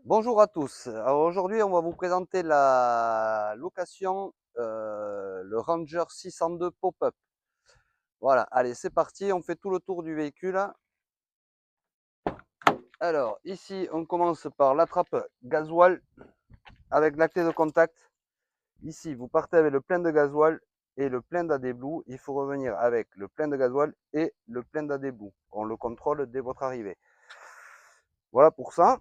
Bonjour à tous. Alors aujourd'hui, on va vous présenter la location, le Ranger 602 Pop-up. Voilà, allez, c'est parti, on fait tout le tour du véhicule. Alors, ici, on commence par la trappe gasoil avec la clé de contact. Ici, vous partez avec le plein de gasoil et le plein d'AdBlue. Il faut revenir avec le plein de gasoil et le plein d'AdBlue. On le contrôle dès votre arrivée. Voilà pour ça.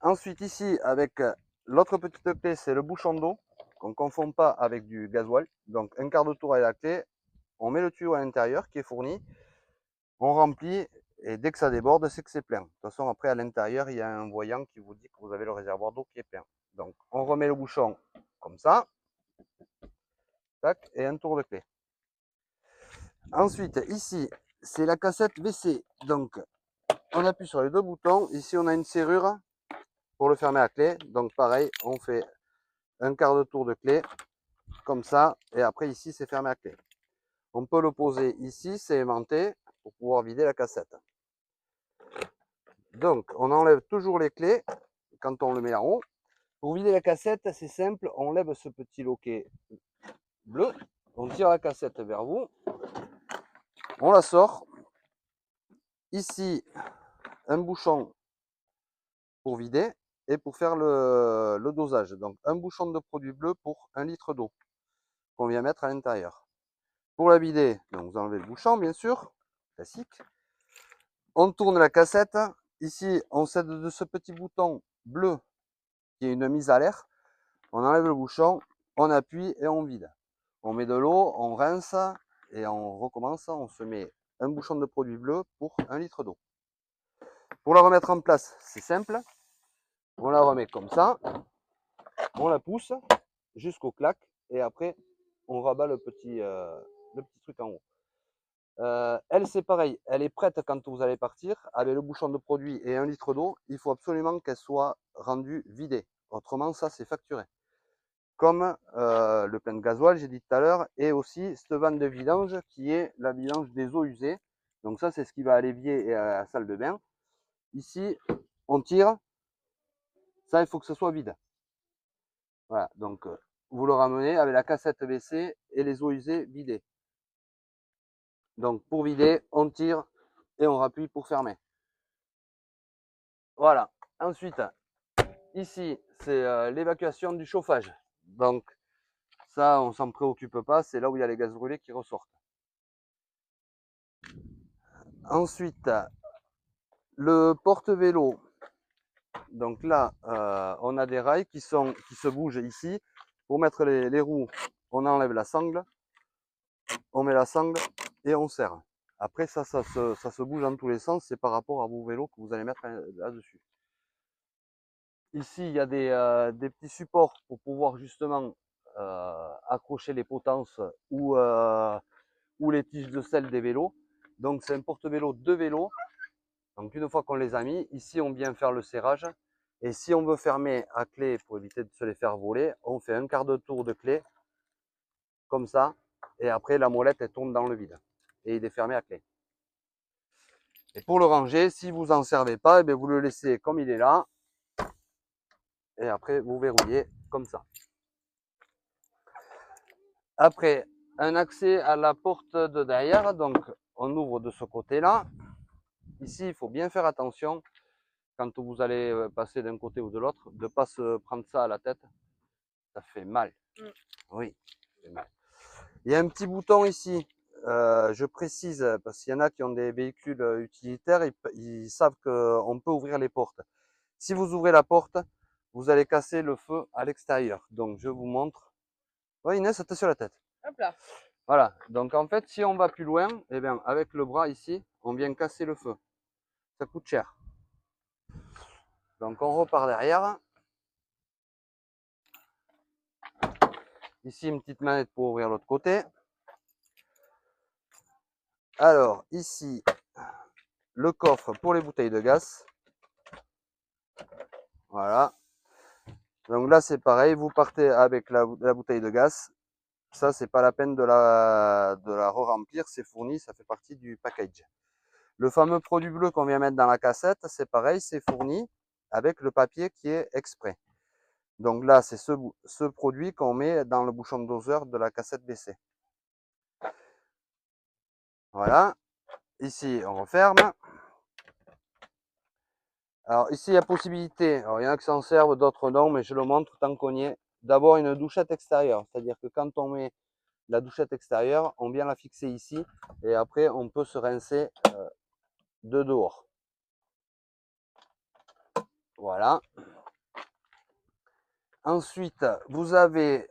Ensuite, ici, avec l'autre petite clé, c'est le bouchon d'eau qu'on ne confond pas avec du gasoil. Donc, un quart de tour avec la clé, on met le tuyau à l'intérieur qui est fourni, on remplit et dès que ça déborde, c'est que c'est plein. De toute façon, après, à l'intérieur, il y a un voyant qui vous dit que vous avez le réservoir d'eau qui est plein. Donc, on remet le bouchon comme ça, tac, et un tour de clé. Ensuite, ici, c'est la cassette WC. Donc, on appuie sur les deux boutons. Ici, on a une serrure pour le fermer à clé. Donc, pareil, on fait un quart de tour de clé, comme ça, et après ici c'est fermé à clé. On peut le poser ici, c'est aimanté pour pouvoir vider la cassette. Donc on enlève toujours les clés quand on le met en haut. Pour vider la cassette, c'est simple, on lève ce petit loquet bleu, on tire la cassette vers vous, on la sort. Ici, un bouchon pour vider et pour faire le dosage. Donc un bouchon de produit bleu pour 1 litre d'eau qu'on vient mettre à l'intérieur. Pour la vider, donc vous enlevez le bouchon bien sûr, classique. On tourne la cassette. Ici, on s'aide de ce petit bouton bleu qui est une mise à l'air. On enlève le bouchon, on appuie et on vide. On met de l'eau, on rince et on recommence. On se met un bouchon de produit bleu pour 1 litre d'eau. Pour la remettre en place, c'est simple. On la remet comme ça. On la pousse jusqu'au clac et après, on rabat le petit truc en haut. Elle, c'est pareil, elle est prête quand vous allez partir, avec le bouchon de produit et 1 litre d'eau. Il faut absolument qu'elle soit rendue vidée. Autrement, ça, c'est facturé. Comme le plein de gasoil, j'ai dit tout à l'heure, et aussi cette vanne de vidange qui est la vidange des eaux usées. Donc ça, c'est ce qui va à l'évier et à la salle de bain. Ici, on tire. Ça, il faut que ce soit vide. Voilà, donc vous le ramenez avec la cassette WC et les eaux usées vidées. Donc pour vider, on tire et on rappuie pour fermer. Voilà. Ensuite, ici, c'est l'évacuation du chauffage. Donc, ça, on s'en préoccupe pas. C'est là où il y a les gaz brûlés qui ressortent. Ensuite, le porte-vélo. Donc là, on a des rails qui se bougent ici. Pour mettre les roues, on enlève la sangle. On met la sangle et on serre. Après, ça se bouge dans tous les sens. C'est par rapport à vos vélos que vous allez mettre là-dessus. Ici, il y a des petits supports pour pouvoir justement accrocher les potences ou les tiges de selle des vélos. Donc, c'est un porte-vélo de vélo. Donc, une fois qu'on les a mis, ici, on vient faire le serrage. Et si on veut fermer à clé pour éviter de se les faire voler, on fait un quart de tour de clé, comme ça. Et après, la molette, elle tourne dans le vide. Et il est fermé à clé. Et pour le ranger, si vous n'en servez pas, eh bien, vous le laissez comme il est là. Et après, vous verrouillez comme ça. Après, un accès à la porte de derrière, donc on ouvre de ce côté-là. Ici, il faut bien faire attention quand vous allez passer d'un côté ou de l'autre, de ne pas se prendre ça à la tête. Ça fait mal. Oui, ça fait mal. Il y a un petit bouton ici, je précise, parce qu'il y en a qui ont des véhicules utilitaires, ils savent qu'on peut ouvrir les portes. Si vous ouvrez la porte, vous allez casser le feu à l'extérieur. Donc, je vous montre. Oui, Inès, attention à la tête. Hop là. Voilà, donc en fait, si on va plus loin, eh bien, avec le bras ici, on vient casser le feu. Ça coûte cher. Donc on repart derrière. Ici, une petite manette pour ouvrir l'autre côté. Alors, ici, le coffre pour les bouteilles de gaz. Voilà. Donc là, c'est pareil, vous partez avec la bouteille de gaz. Ça, c'est pas la peine de la re-remplir, c'est fourni, ça fait partie du package. Le fameux produit bleu qu'on vient mettre dans la cassette, c'est pareil, c'est fourni avec le papier qui est exprès. Donc là, c'est ce produit qu'on met dans le bouchon doseur de la cassette BC. Voilà. Ici, on referme. Alors ici, il y a possibilité, alors il y en a qui s'en servent, d'autres non, mais je le montre tant qu'on y est. D'abord une douchette extérieure, c'est-à-dire que quand on met la douchette extérieure, on vient la fixer ici, et après on peut se rincer de dehors. Voilà. Ensuite, vous avez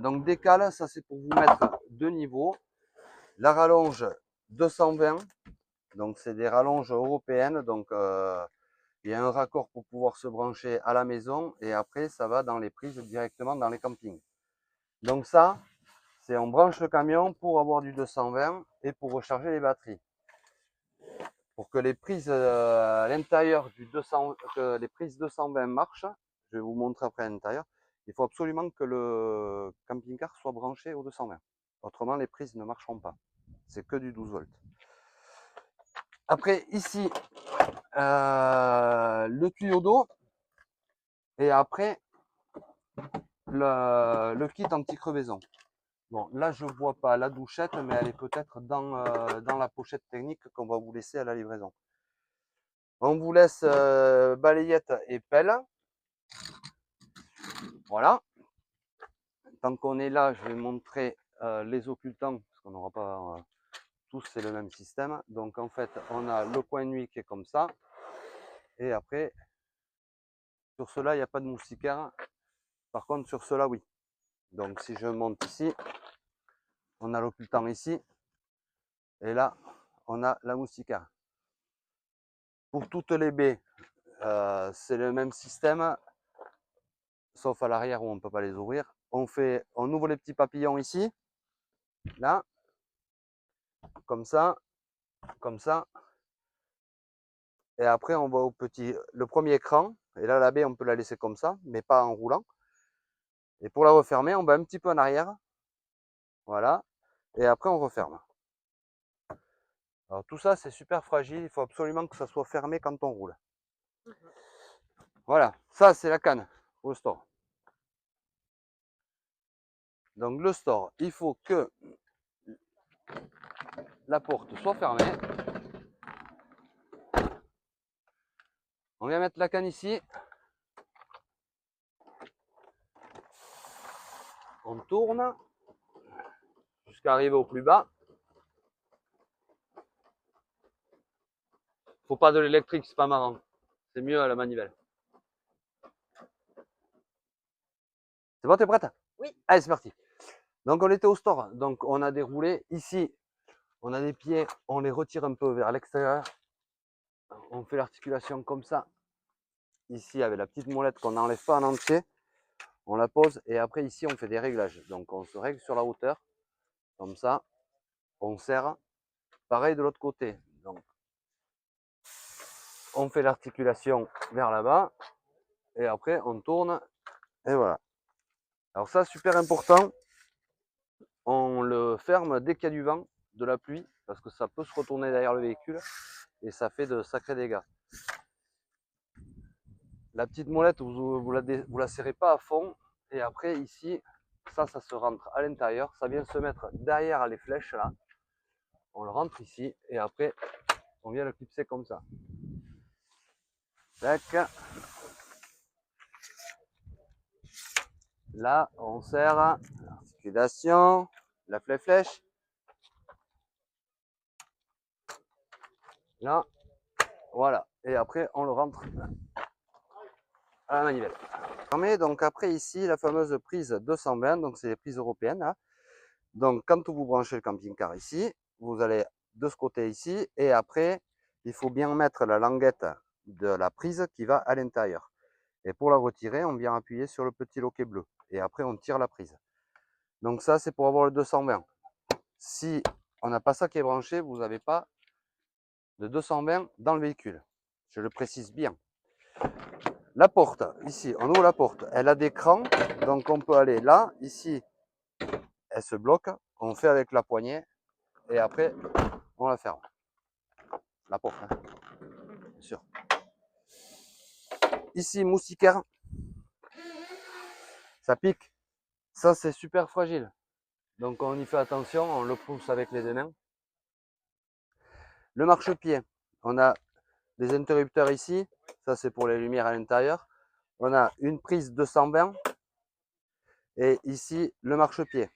donc des cales, ça c'est pour vous mettre deux niveaux. La rallonge 220, donc c'est des rallonges européennes, donc il y a un raccord pour pouvoir se brancher à la maison et après ça va dans les prises directement dans les campings. Donc ça, c'est on branche le camion pour avoir du 220 et pour recharger les batteries. Pour que les prises à l'intérieur du 200, que les prises 220 marchent, je vais vous montrer après à l'intérieur, il faut absolument que le camping-car soit branché au 220. Autrement, les prises ne marcheront pas. C'est que du 12 volts. Après, ici, le tuyau d'eau. Et après, le kit anti-crevaison. Bon, là, je ne vois pas la douchette, mais elle est peut-être dans la pochette technique qu'on va vous laisser à la livraison. On vous laisse balayette et pelle. Voilà. Tant qu'on est là, je vais montrer les occultants, parce qu'on n'aura pas tous, c'est le même système. Donc en fait, on a le coin nuit qui est comme ça. Et après, sur cela, il n'y a pas de moustiquaire. Par contre, sur cela, oui. Donc si je monte ici, on a l'occultant ici. Et là, on a la moustiquaire. Pour toutes les baies, c'est le même système, sauf à l'arrière où on ne peut pas les ouvrir. On ouvre les petits papillons ici, là, comme ça, comme ça. Et après, on va le premier écran. Et là, la baie, on peut la laisser comme ça, mais pas en roulant. Et pour la refermer, on va un petit peu en arrière. Voilà. Et après, on referme. Alors tout ça, c'est super fragile. Il faut absolument que ça soit fermé quand on roule. Voilà. Ça, c'est la canne au store. Donc le store, il faut que la porte soit fermée. On vient mettre la canne ici. On tourne jusqu'à arriver au plus bas. Faut pas de l'électrique, c'est pas marrant. C'est mieux à la manivelle. C'est bon, t'es prête? Oui. Allez, c'est parti. Donc on était au store. Donc on a déroulé. Ici, on a des pieds. On les retire un peu vers l'extérieur. On fait l'articulation comme ça. Ici, avec la petite molette qu'on n'enlève pas en entier. On la pose et après ici, on fait des réglages. Donc on se règle sur la hauteur. Comme ça. On serre. Pareil de l'autre côté. Donc on fait l'articulation vers là-bas. Et après, on tourne. Et voilà. Alors ça, super important. On le ferme dès qu'il y a du vent, de la pluie, parce que ça peut se retourner derrière le véhicule et ça fait de sacrés dégâts. La petite molette, vous la serrez pas à fond et après ici, ça se rentre à l'intérieur, ça vient se mettre derrière les flèches là. On le rentre ici et après, on vient le clipser comme ça. Tac. Là, on serre l'articulation, la flèche. Là, voilà. Et après, on le rentre à la manivelle. Donc après ici, la fameuse prise 220, donc c'est les prises européennes. Là. Donc quand vous branchez le camping-car ici, vous allez de ce côté ici, et après, il faut bien mettre la languette de la prise qui va à l'intérieur. Et pour la retirer, on vient appuyer sur le petit loquet bleu. Et après, on tire la prise. Donc ça, c'est pour avoir le 220. Si on n'a pas ça qui est branché, vous n'avez pas de 220 dans le véhicule. Je le précise bien. La porte, ici, on ouvre la porte. Elle a des crans, donc on peut aller là, ici, elle se bloque. On fait avec la poignée et après, on la ferme. La porte, hein, bien sûr. Ici, moustiquaire, ça pique. Ça, c'est super fragile. Donc, on y fait attention, on le pousse avec les deux mains. Le marchepied, on a des interrupteurs ici. Ça, c'est pour les lumières à l'intérieur. On a une prise 220. Et ici, le marchepied.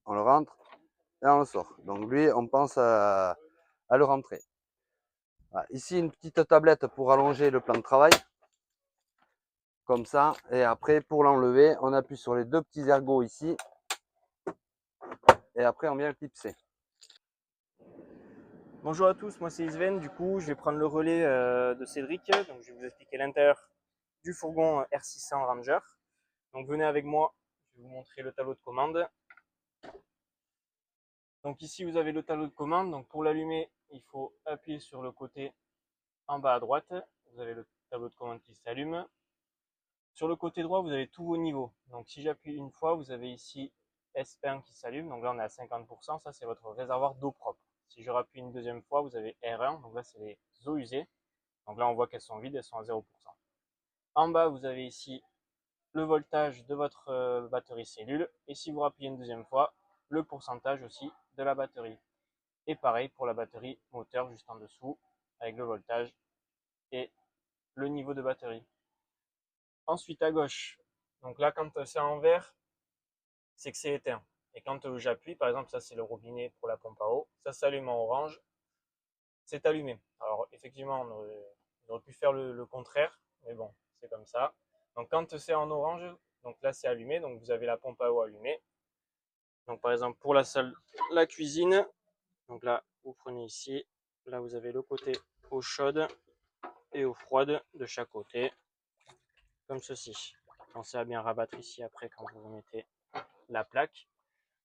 On le rentre et on le sort. Donc, lui, on pense à le rentrer. Voilà. Ici, une petite tablette pour allonger le plan de travail. Comme ça. Et après, pour l'enlever, on appuie sur les deux petits ergots ici. Et après, on vient le clipser. Bonjour à tous, moi c'est Isven. Du coup, je vais prendre le relais de Cédric. Donc, je vais vous expliquer l'intérieur du fourgon R600 Ranger. Donc, venez avec moi, je vais vous montrer le tableau de commande. Donc, ici, vous avez le tableau de commande. Donc, pour l'allumer, il faut appuyer sur le côté en bas à droite. Vous avez le tableau de commande qui s'allume. Sur le côté droit, vous avez tous vos niveaux. Donc, si j'appuie une fois, vous avez ici S1 qui s'allume. Donc là, on est à 50%. Ça, c'est votre réservoir d'eau propre. Si je rappuie une deuxième fois, vous avez R1. Donc là, c'est les eaux usées. Donc là, on voit qu'elles sont vides, elles sont à 0%. En bas, vous avez ici le voltage de votre batterie cellule. Et si vous rappuyez une deuxième fois, le pourcentage aussi de la batterie. Et pareil pour la batterie moteur juste en dessous, avec le voltage et le niveau de batterie. Ensuite, à gauche, donc là, quand c'est en vert, c'est que c'est éteint. Et quand j'appuie, par exemple, ça c'est le robinet pour la pompe à eau, ça s'allume en orange, c'est allumé. Alors effectivement, on aurait pu faire le contraire, mais bon, c'est comme ça. Donc quand c'est en orange, donc là c'est allumé, donc vous avez la pompe à eau allumée. Donc par exemple pour la salle, la cuisine, donc là vous prenez ici, là vous avez le côté eau chaude et eau froide de chaque côté, comme ceci. Pensez à bien rabattre ici après quand vous remettez la plaque.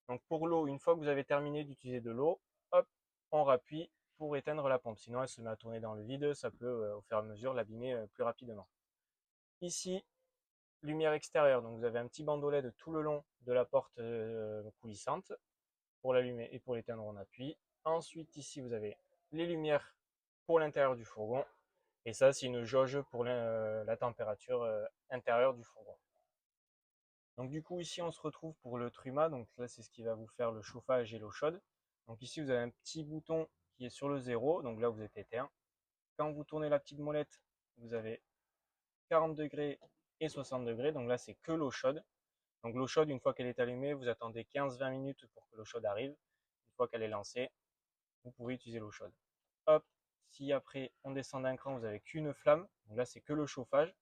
Donc pour l'eau, une fois que vous avez terminé d'utiliser de l'eau, hop, on rappuie pour éteindre la pompe. Sinon, elle se met à tourner dans le vide, ça peut au fur et à mesure l'abîmer plus rapidement. Ici, lumière extérieure. Donc vous avez un petit bandeau LED tout le long de la porte coulissante. Pour l'allumer et pour l'éteindre, on appuie. Ensuite, ici, vous avez les lumières pour l'intérieur du fourgon. Et ça, c'est une jauge pour la température intérieure du fourgon. Donc du coup, ici, on se retrouve pour le truma. Donc là, c'est ce qui va vous faire le chauffage et l'eau chaude. Donc ici, vous avez un petit bouton qui est sur le 0. Donc là, vous êtes éteint. Quand vous tournez la petite molette, vous avez 40 degrés et 60 degrés. Donc là, c'est que l'eau chaude. Donc l'eau chaude, une fois qu'elle est allumée, vous attendez 15-20 minutes pour que l'eau chaude arrive. Une fois qu'elle est lancée, vous pouvez utiliser l'eau chaude. Hop, si après on descend d'un cran, vous n'avez qu'une flamme. Donc là, c'est que le chauffage.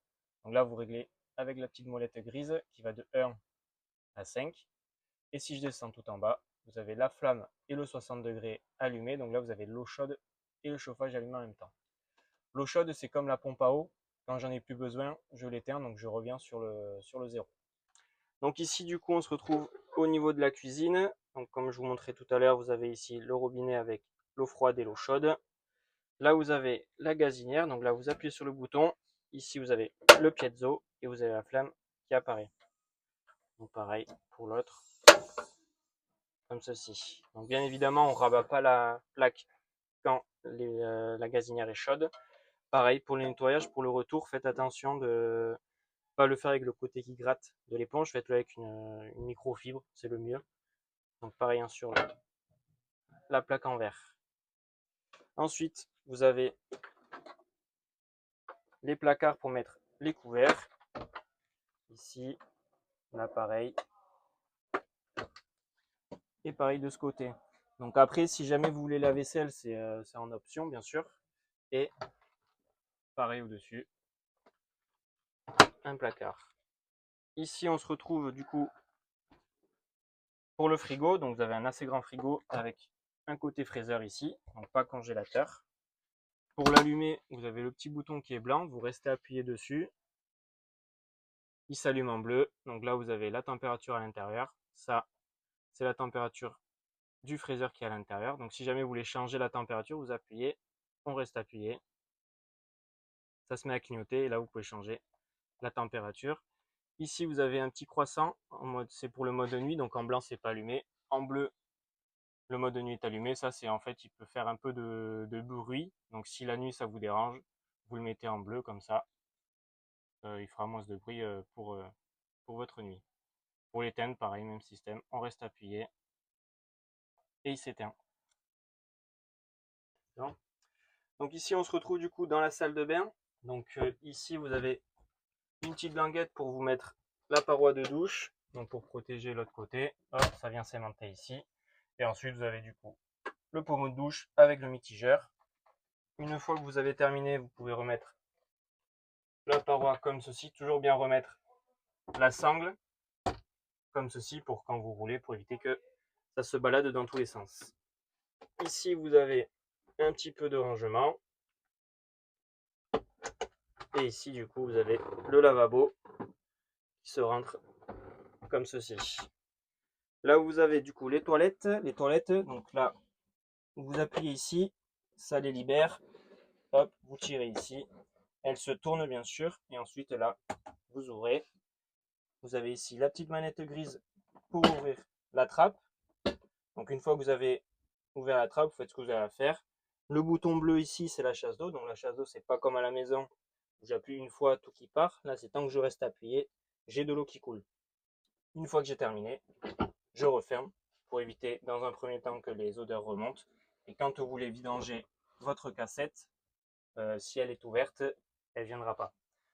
Donc là, vous réglez avec la petite molette grise qui va de 1 à 5. Et si je descends tout en bas, vous avez la flamme et le 60 degrés allumé. Donc là, vous avez l'eau chaude et le chauffage allumé en même temps. L'eau chaude, c'est comme la pompe à eau. Quand j'en ai plus besoin, je l'éteins, donc je reviens sur le 0. Donc ici, du coup, on se retrouve au niveau de la cuisine. Donc comme je vous montrais tout à l'heure, vous avez ici le robinet avec l'eau froide et l'eau chaude. Là, vous avez la gazinière. Donc là, vous appuyez sur le bouton. Ici, vous avez le piezo et vous avez la flamme qui apparaît. Donc pareil pour l'autre, comme ceci. Donc bien évidemment, on ne rabat pas la plaque quand la gazinière est chaude. Pareil pour le nettoyage, pour le retour, faites attention de ne pas le faire avec le côté qui gratte de l'éponge, faites-le avec une microfibre, c'est le mieux. Donc pareil hein, sur la plaque en verre. Ensuite, vous avez les placards pour mettre les couverts. Ici, là pareil. Et pareil de ce côté. Donc après, si jamais vous voulez la vaisselle, c'est en option bien sûr. Et pareil au-dessus, un placard. Ici, on se retrouve du coup pour le frigo. Donc vous avez un assez grand frigo avec un côté fraiseur ici, donc pas congélateur. Pour l'allumer, vous avez le petit bouton qui est blanc, vous restez appuyé dessus. Il s'allume en bleu. Donc là, vous avez la température à l'intérieur. Ça, c'est la température du fraiseur qui est à l'intérieur. Donc si jamais vous voulez changer la température, vous appuyez, on reste appuyé. Ça se met à clignoter et là, vous pouvez changer la température. Ici, vous avez un petit croissant. C'est pour le mode nuit, donc en blanc, c'est pas allumé. En bleu, le mode de nuit est allumé. Ça, c'est en fait, il peut faire un peu de bruit. Donc si la nuit, ça vous dérange, vous le mettez en bleu comme ça. il fera moins de bruit pour votre nuit. Pour l'éteindre, pareil, même système, on reste appuyé et il s'éteint. Donc ici on se retrouve du coup dans la salle de bain. Donc ici vous avez une petite languette pour vous mettre la paroi de douche, donc pour protéger l'autre côté. Hop, ça vient s'aimanter ici. Et ensuite vous avez du coup le pommeau de douche avec le mitigeur. Une fois que vous avez terminé, vous pouvez remettre la paroi comme ceci, toujours bien remettre la sangle comme ceci pour quand vous roulez, pour éviter que ça se balade dans tous les sens. Ici vous avez un petit peu de rangement. Et ici du coup vous avez le lavabo qui se rentre comme ceci. Là vous avez du coup les toilettes, donc là vous appuyez ici, ça les libère, hop, vous tirez ici, elles se tournent bien sûr, et ensuite là vous ouvrez, vous avez ici la petite manette grise pour ouvrir la trappe. Donc une fois que vous avez ouvert la trappe, vous faites ce que vous avez à faire. Le bouton bleu ici c'est la chasse d'eau, donc la chasse d'eau c'est pas comme à la maison, j'appuie une fois tout qui part, là c'est tant que je reste appuyé, j'ai de l'eau qui coule. Une fois que j'ai terminé, je referme pour éviter dans un premier temps que les odeurs remontent. Et quand vous voulez vidanger votre cassette, si elle est ouverte, elle ne viendra pas.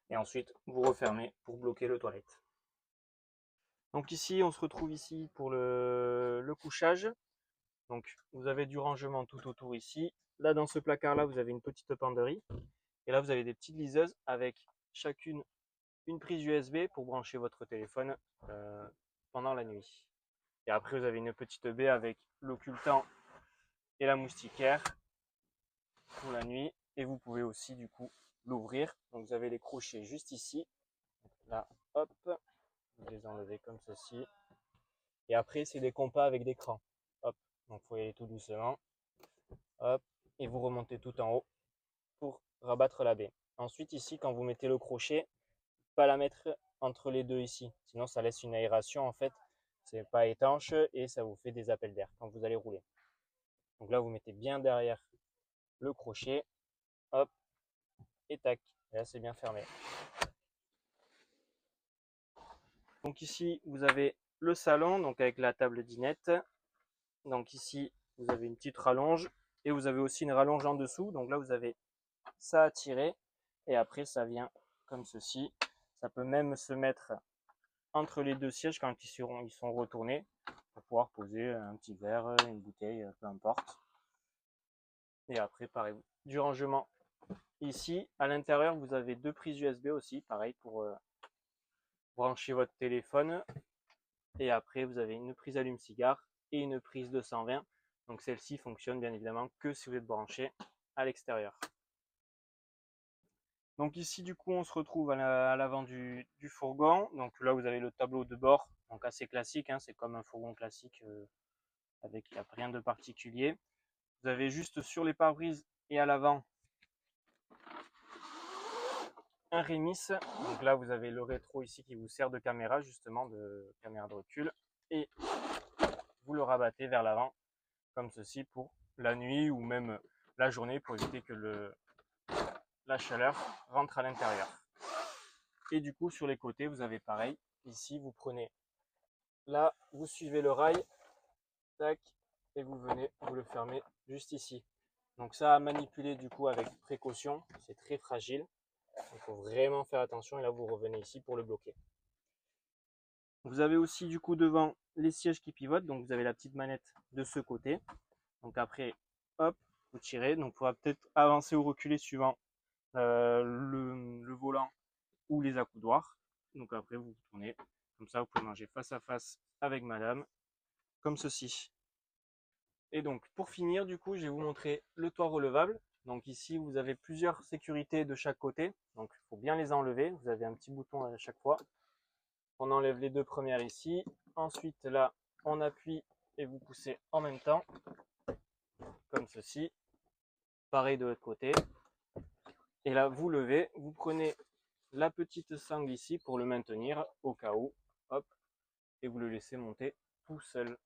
Et ensuite, vous refermez pour bloquer le toilette. Donc ici, on se retrouve ici pour le couchage. Donc vous avez du rangement tout autour ici. Là, dans ce placard-là, vous avez une petite penderie. Et là, vous avez des petites liseuses avec chacune une prise USB pour brancher votre téléphone pendant la nuit. Et après, vous avez une petite baie avec l'occultant et la moustiquaire pour la nuit. Et vous pouvez aussi, du coup, l'ouvrir. Donc, vous avez les crochets juste ici. Là, hop, vous les enlevez comme ceci. Et après, c'est des compas avec des crans. Hop, donc, il faut y aller tout doucement. Hop, et vous remontez tout en haut pour rabattre la baie. Ensuite, ici, quand vous mettez le crochet, pas la mettre entre les deux ici. Sinon, ça laisse une aération, en fait. C'est pas étanche et ça vous fait des appels d'air quand vous allez rouler. Donc là, vous mettez bien derrière le crochet, hop, et tac. Et là, c'est bien fermé. Donc ici, vous avez le salon, donc avec la table dinette. Donc ici, vous avez une petite rallonge et vous avez aussi une rallonge en dessous. Donc là, vous avez ça à tirer et après, ça vient comme ceci. Ça peut même se mettre entre les deux sièges quand ils sont retournés pour pouvoir poser un petit verre, une bouteille, peu importe. Et après, pareil, du rangement ici. À l'intérieur, vous avez deux prises USB aussi, pareil, pour brancher votre téléphone. Et après, vous avez une prise allume-cigare et une prise 220. Donc celle-ci fonctionne bien évidemment que si vous êtes branché à l'extérieur. Donc ici, du coup, on se retrouve à l'avant du fourgon. Donc là, vous avez le tableau de bord, donc assez classique, hein, c'est comme un fourgon classique avec il n'y a rien de particulier. Vous avez juste sur les pare-brises et à l'avant un Remis. Donc là, vous avez le rétro ici qui vous sert de caméra, justement, de caméra de recul. Et vous le rabattez vers l'avant, comme ceci, pour la nuit ou même la journée, pour éviter que la chaleur rentre à l'intérieur. Et du coup, sur les côtés, vous avez pareil. Ici, vous prenez, là, vous suivez le rail, tac, et vous venez, vous le fermez juste ici. Donc ça à manipuler du coup avec précaution, c'est très fragile. Il faut vraiment faire attention et là vous revenez ici pour le bloquer. Vous avez aussi du coup devant les sièges qui pivotent, donc vous avez la petite manette de ce côté. Donc après, hop, vous tirez. Donc il faudra peut-être avancer ou reculer suivant le volant ou les accoudoirs. Donc après vous tournez, comme ça vous pouvez manger face à face avec madame, comme ceci. Et donc pour finir, du coup, je vais vous montrer le toit relevable. Donc ici, vous avez plusieurs sécurités de chaque côté. Donc il faut bien les enlever. Vous avez un petit bouton à chaque fois. On enlève les deux premières ici. Ensuite, là, on appuie et vous poussez en même temps, comme ceci. Pareil de l'autre côté. Et là, vous levez, vous prenez la petite sangle ici pour le maintenir au cas où. Hop, et vous le laissez monter tout seul.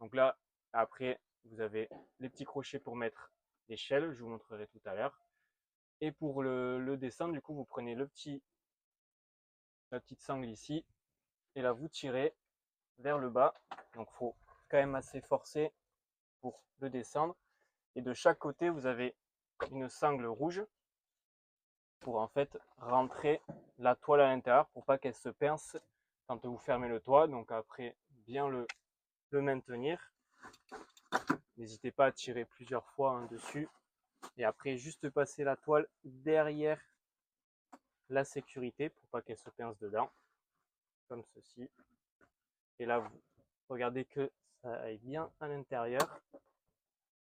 Donc là, après, vous avez les petits crochets pour mettre l'échelle, je vous montrerai tout à l'heure. Et pour le descendre, du coup, vous prenez le petit la petite sangle ici, et là vous tirez vers le bas. Donc il faut quand même assez forcer pour le descendre. Et de chaque côté, vous avez une sangle rouge pour en fait rentrer la toile à l'intérieur pour pas qu'elle se pince quand vous fermez le toit. Donc après, bien le maintenir. N'hésitez pas à tirer plusieurs fois dessus. Et après, juste passer la toile derrière la sécurité pour pas qu'elle se pince dedans. Comme ceci. Et là, vous regardez que ça aille bien à l'intérieur.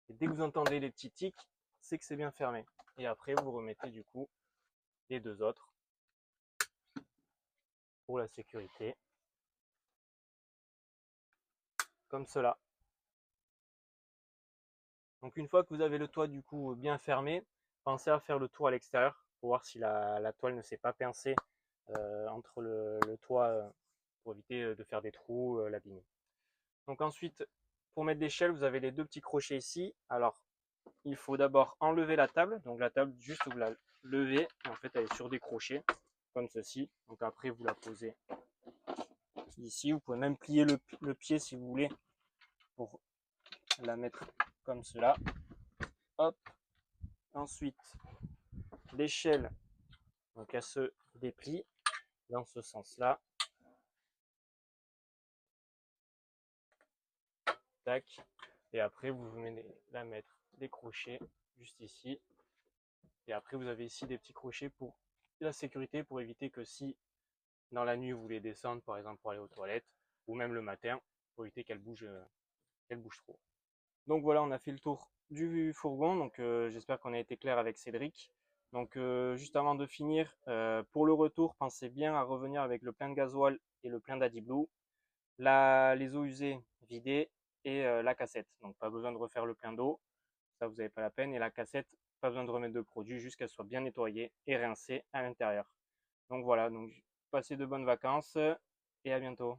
Et dès que vous entendez les petits tics, c'est que c'est bien fermé. Et après, vous remettez du coup les deux autres pour la sécurité. Comme cela. Donc une fois que vous avez le toit du coup bien fermé, pensez à faire le tour à l'extérieur pour voir si la toile ne s'est pas pincée entre le toit pour éviter de faire des trous, l'abîmer. Donc ensuite, pour mettre des shelves, vous avez les deux petits crochets ici. Alors, il faut d'abord enlever la table. Donc la table, juste vous la levez. Et en fait, elle est sur des crochets, comme ceci. Donc après, vous la posez ici. Vous pouvez même plier le pied si vous voulez pour la mettre comme cela. Hop. Ensuite, l'échelle, donc elle se déplie dans ce sens-là. Tac. Et après, vous venez la mettre des crochets juste ici. Et après, vous avez ici des petits crochets pour la sécurité, pour éviter que si dans la nuit vous voulez descendre, par exemple pour aller aux toilettes, ou même le matin, pour éviter qu'elle bouge trop. Donc voilà, on a fait le tour du fourgon. Donc j'espère qu'on a été clair avec Cédric. Donc juste avant de finir, pour le retour, pensez bien à revenir avec le plein de gasoil et le plein d'AdiBlue, les eaux usées vidées et la cassette. Donc pas besoin de refaire le plein d'eau, ça vous n'avez pas la peine. Et la cassette, pas besoin de remettre de produit, juste qu'elle soit bien nettoyée et rincée à l'intérieur. Donc voilà, donc passez de bonnes vacances et à bientôt.